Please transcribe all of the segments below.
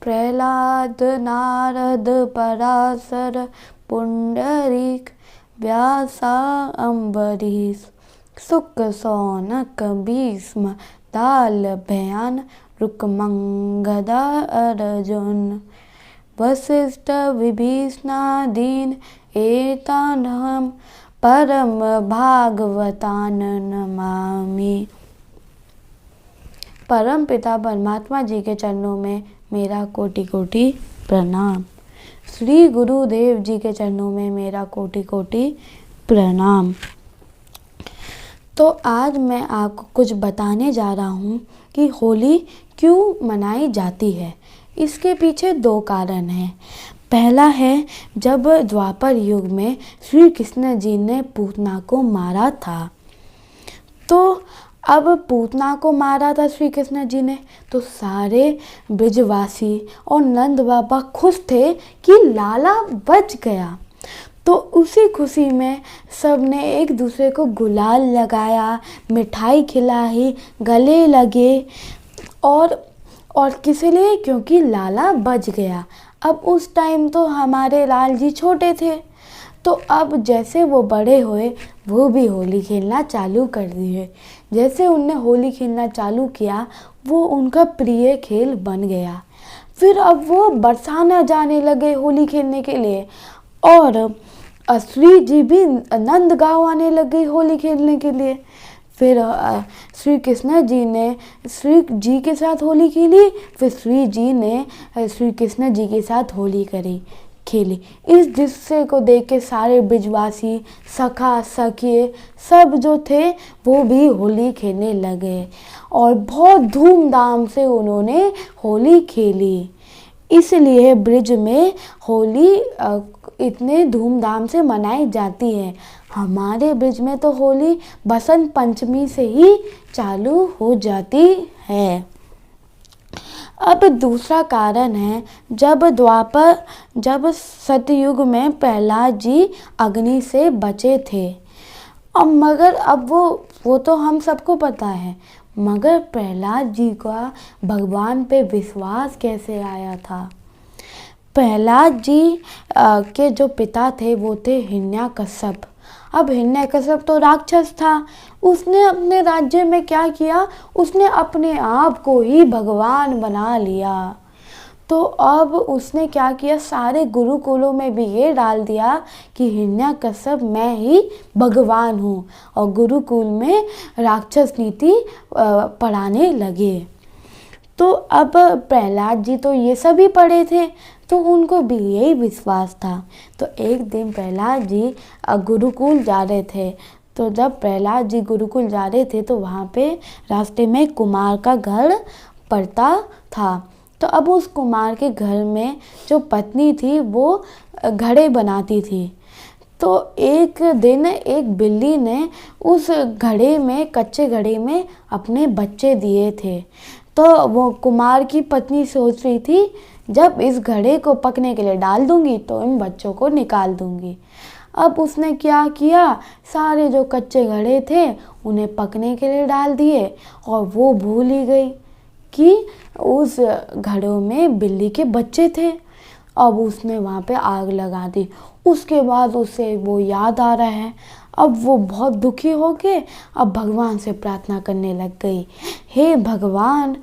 प्रहलाद नारद पराशर पुंडरीक व्यासा अम्बरीश शुक शौनक भीष्म दाल भयान रुक्मंगदा अर्जुन वसिष्ठ विभीषणादीन एतानहं परम भागवतान नमामि। परम पिता परमात्मा जी के चरणों में मेरा कोटि कोटि प्रणाम। श्री गुरुदेव जी के चरणों में मेरा कोटि कोटि प्रणाम। तो आज मैं आपको कुछ बताने जा रहा हूँ कि होली क्यों मनाई जाती है। इसके पीछे दो कारण हैं। पहला है, जब द्वापर युग में श्री कृष्ण जी ने पूतना को मारा था, तो अब पूतना को मारा था श्री कृष्ण जी ने, तो सारे ब्रजवासी और नंद बाबा खुश थे कि लाला बच गया। तो उसी खुशी में सब ने एक दूसरे को गुलाल लगाया, मिठाई खिलाई, गले लगे और किस लिए? क्योंकि लाला बच गया। अब उस टाइम तो हमारे लाल जी छोटे थे, तो अब जैसे वो बड़े हुए वो भी होली खेलना चालू कर दिए। जैसे उनने होली खेलना चालू किया वो उनका प्रिय खेल बन गया। फिर अब वो बरसाना जाने लगे होली खेलने के लिए और श्री जी भी नंदगांव आने लगे होली खेलने के लिए। फिर श्री कृष्ण जी ने श्री जी के साथ होली खेली, फिर श्री जी ने श्री कृष्ण जी के साथ होली खेली। इस दृश्य को देख के सारे ब्रजवासी सखा सखिए सब जो थे वो भी होली खेलने लगे और बहुत धूमधाम से उन्होंने होली खेली। इसलिए ब्रज में होली इतने धूमधाम से मनाई जाती है। हमारे ब्रज में तो होली बसंत पंचमी से ही चालू हो जाती है। अब दूसरा कारण है, जब सतयुग में प्रहलाद जी अग्नि से बचे थे। मगर अब वो तो हम सबको पता है, मगर प्रहलाद जी का भगवान पे विश्वास कैसे आया था? प्रहलाद जी के जो पिता थे वो थे हिरण्यकश्यप। अब हिरण्यकश्यप तो राक्षस था। उसने अपने राज्य में क्या किया? उसने अपने आप को ही भगवान बना लिया। तो अब उसने क्या किया? सारे गुरुकुलों में भी ये डाल दिया कि हिरण्यकश्यप मैं ही भगवान हूँ और गुरुकुल में राक्षस नीति पढ़ाने लगे। तो अब प्रहलाद जी तो ये सभी पढ़े थे, तो उनको भी यही विश्वास था। तो एक दिन प्रहलाद जी गुरुकुल जा रहे थे। तो जब प्रहलाद जी गुरुकुल जा रहे थे तो वहाँ पे रास्ते में कुमार का घर पड़ता था। तो अब उस कुमार के घर में जो पत्नी थी वो घड़े बनाती थी। तो एक दिन एक बिल्ली ने उस घड़े में, कच्चे घड़े में अपने बच्चे दिए थे। तो वो कुमार की पत्नी सोच रही थी जब इस घड़े को पकने के लिए डाल दूंगी तो इन बच्चों को निकाल दूंगी। अब उसने क्या किया? सारे जो कच्चे घड़े थे उन्हें पकने के लिए डाल दिए और वो भूल ही गई कि उस घड़ों में बिल्ली के बच्चे थे। अब उसने वहाँ पे आग लगा दी। उसके बाद उसे वो याद आ रहा है। अब वो बहुत दुखी हो के अब भगवान से प्रार्थना करने लग गई, हे भगवान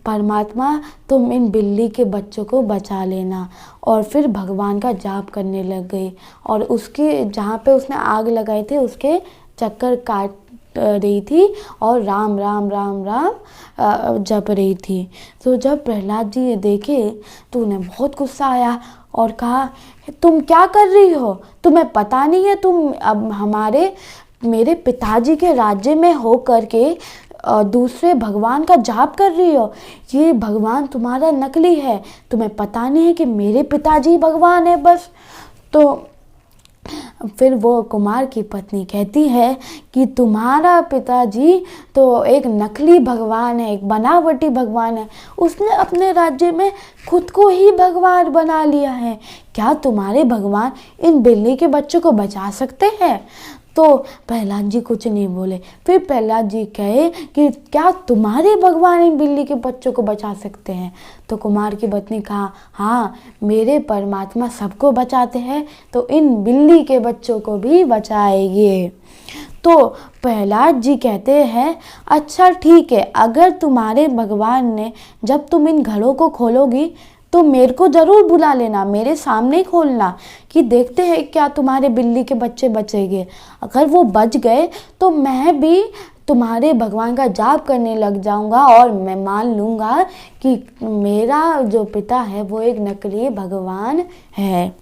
परमात्मा तुम इन बिल्ली के बच्चों को बचा लेना। और फिर भगवान का जाप करने लग गई और उसके जहाँ पे उसने आग लगाई थी उसके चक्कर काट रही थी और राम राम राम राम जप रही थी। तो जब प्रहलाद जी ये देखे तो उन्हें बहुत गुस्सा आया और कहा, तुम क्या कर रही हो? तुम्हें पता नहीं है तुम अब मेरे पिताजी के राज्य में हो करके दूसरे भगवान का जाप कर रही हो? ये भगवान तुम्हारा नकली है। तुम्हें पता नहीं है कि मेरे पिताजी भगवान है बस। तो फिर वो कुमार की पत्नी कहती है कि तुम्हारा पिताजी तो एक नकली भगवान है, एक बनावटी भगवान है। उसने अपने राज्य में खुद को ही भगवान बना लिया है। क्या तुम्हारे भगवान इन बिल्ली के बच्चों को बचा सकते हैं? तो प्रहलाद जी कुछ नहीं बोले। फिर प्रहलाद जी कहे कि क्या तुम्हारे भगवान इन बिल्ली के बच्चों को बचा सकते हैं? तो कुमार की पत्नी कहा, हाँ, मेरे परमात्मा सबको बचाते हैं तो इन बिल्ली के बच्चों को भी बचाएंगे। तो प्रहलाद जी कहते हैं, अच्छा ठीक है, अगर तुम्हारे भगवान ने, जब तुम इन घड़ों को खोलोगी तो मेरे को ज़रूर बुला लेना, मेरे सामने ही खोलना कि देखते हैं क्या तुम्हारे बिल्ली के बच्चे बचेंगे। अगर वो बच गए तो मैं भी तुम्हारे भगवान का जाप करने लग जाऊंगा और मैं मान लूँगा कि मेरा जो पिता है वो एक नकली भगवान है।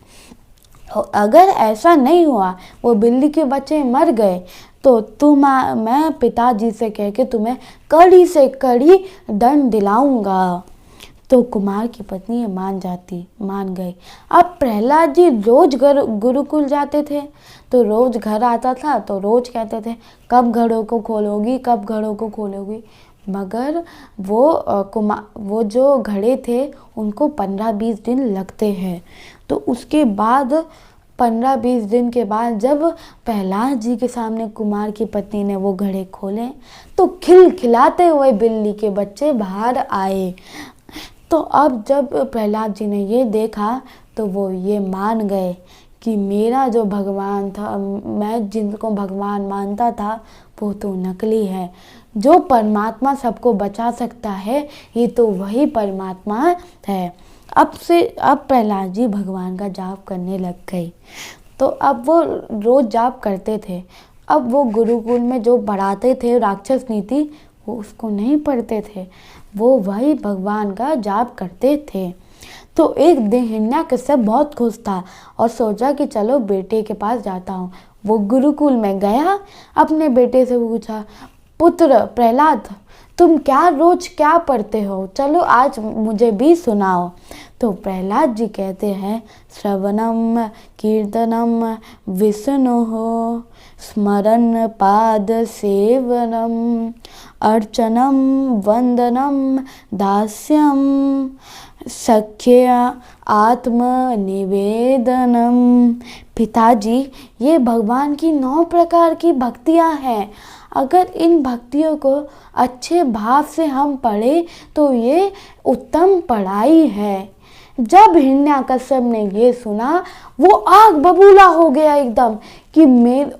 अगर ऐसा नहीं हुआ, वो बिल्ली के बच्चे मर गए, तो मैं पिताजी से कह के तुम्हें कड़ी से कड़ी दंड दिलाऊंगा। तो कुमार की पत्नी मान गई। अब प्रहलाद जी रोज गुरुकुल जाते थे, तो रोज घर आता था तो रोज कहते थे, कब घड़ों को खोलोगी, कब घड़ों को खोलोगी। मगर वो जो घड़े थे उनको 15-20 दिन लगते हैं। तो उसके बाद 15-20 दिन के बाद जब प्रहलाद जी के सामने कुमार की पत्नी ने वो घड़े खोले तो खिलखिलाते हुए बिल्ली के बच्चे बाहर आए। तो अब जब प्रहलाद जी ने ये देखा तो वो ये मान गए कि मेरा जो भगवान था, मैं जिनको भगवान मानता था वो तो नकली है। जो परमात्मा सबको बचा सकता है ये तो वही परमात्मा है। अब प्रहलाद जी भगवान का जाप करने लग गए। तो अब वो रोज जाप करते थे। अब वो गुरुकुल में जो पढ़ाते थे राक्षस नीति, वो उसको नहीं पढ़ते थे, वो वही भगवान का जाप करते थे। तो एक दिन हिरण्यकश्यप बहुत खुश था और सोचा कि चलो बेटे के पास जाता हूँ। वो गुरुकुल में गया, अपने बेटे से पूछा, पुत्र प्रहलाद, तुम रोज क्या पढ़ते हो? चलो आज मुझे भी सुनाओ। तो प्रहलाद जी कहते हैं, श्रवणम कीर्तनम विष्णुः स्मरण पाद सेवनम अर्चनम वंदनम दास्यम सख्य आत्मनिवेदनम। पिताजी, ये भगवान की 9 प्रकार की भक्तियाँ हैं। अगर इन भक्तियों को अच्छे भाव से हम पढ़े तो ये उत्तम पढ़ाई है। जब हिरण्यकश्यप ने ये सुना वो आग बबूला हो गया एकदम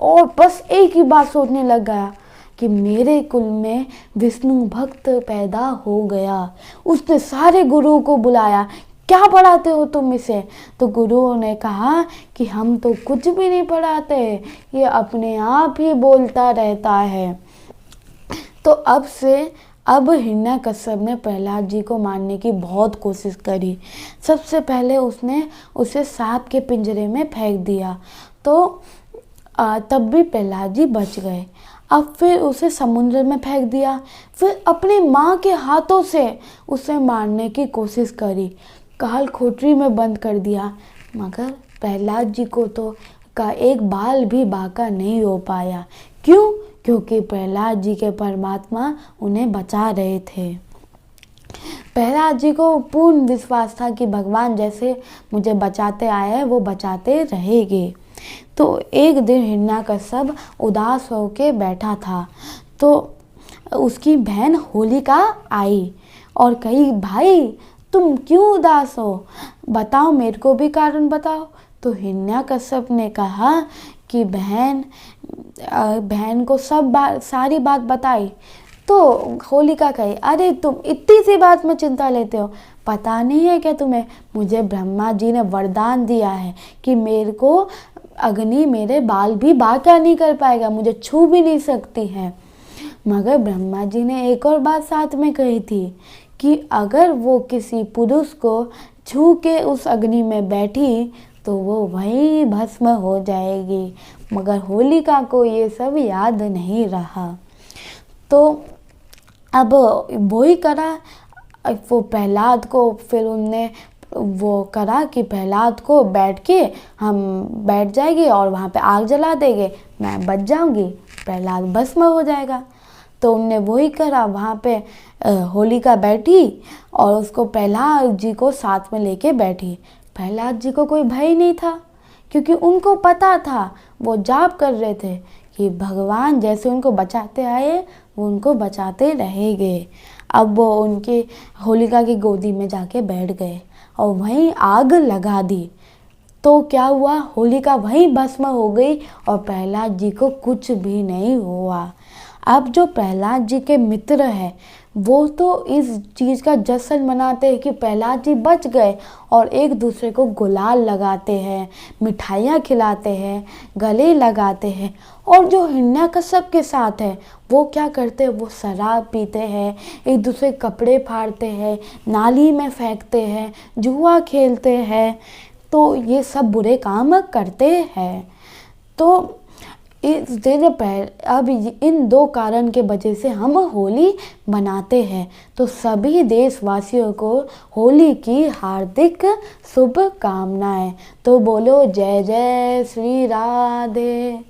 और बस एक ही बात सोचने लग गया कि मेरे कुल में विष्णु भक्त पैदा हो गया। उसने सारे गुरुओं को बुलाया, क्या पढ़ाते हो तुम इसे? तो गुरुओं ने कहा कि हम तो कुछ भी नहीं पढ़ाते, ये अपने आप ही बोलता रहता है। तो अब हिरण्यकश्यप ने प्रहलाद जी को मारने की बहुत कोशिश करी। सबसे पहले उसने उसे सांप के पिंजरे में फेंक दिया, तो तब भी प्रहलाद जी बच गए। अब फिर उसे समुद्र में फेंक दिया, फिर अपनी माँ के हाथों से उसे मारने की कोशिश करी, काल कोठरी में बंद कर दिया, मगर प्रहलाद जी को तो का एक बाल भी बांका नहीं हो पाया। क्यों? क्योंकि प्रहलाद जी के परमात्मा उन्हें बचा रहे थे। प्रहलाद जी को पूर्ण विश्वास था कि भगवान जैसे मुझे बचाते आए हैं वो बचाते रहेंगे। तो एक दिन हिरण्यकश्यप उदास होकर बैठा था, तो उसकी बहन होलिका आई और कही, भाई तुम क्यों उदास हो? बताओ, मेरे को भी कारण बताओ। तो हिरण्यकश्यप ने कहा कि बहन को सारी बात बताई। तो होलिका कही, अरे तुम इतनी सी बात में चिंता लेते हो, पता नहीं है क्या तुम्हें, मुझे ब्रह्मा जी ने वरदान दिया है कि मेरे को अग्नि मेरे बाल भी बांका नहीं कर पाएगा, मुझे छू भी नहीं सकती है। मगर ब्रह्मा जी ने एक और बात साथ में कही थी कि अगर वो किसी पुरुष को छू के उस अग्नि में बैठी तो वो वहीं भस्म हो जाएगी। मगर होलिका को ये सब याद नहीं रहा। तो अब वो ही करा, वो प्रहलाद को फिर उनने वो करा कि प्रहलाद को हम बैठ जाएंगे और वहाँ पे आग जला देंगे, मैं बच जाऊंगी, प्रहलाद भस्म हो जाएगा। तो उनने वही करा, वहाँ पे होलिका बैठी और उसको प्रहलाद जी को साथ में लेके बैठी। प्रहलाद जी को कोई भय नहीं था क्योंकि उनको पता था, वो जाप कर रहे थे कि भगवान जैसे उनको बचाते आए वो उनको बचाते रहेंगे। अब वो उनके होलिका की गोदी में जाके बैठ गए और वहीं आग लगा दी। तो क्या हुआ, होलिका वहीं भस्म हो गई और प्रहलाद जी को कुछ भी नहीं हुआ। अब जो प्रहलाद जी के मित्र हैं वो तो इस चीज़ का जश्न मनाते हैं कि प्रहलाद जी बच गए और एक दूसरे को गुलाल लगाते हैं, मिठाइयाँ खिलाते हैं, गले लगाते हैं। और जो हिरण्यकश्यप के साथ है वो क्या करते हैं, वो शराब पीते हैं, एक दूसरे के कपड़े फाड़ते हैं, नाली में फेंकते हैं, जुआ खेलते हैं। तो ये सब बुरे काम करते हैं। तो अब इन दो कारण के वजह से हम होली मनाते हैं। तो सभी देशवासियों को होली की हार्दिक शुभकामनाएं। तो बोलो जय जय श्री राधे।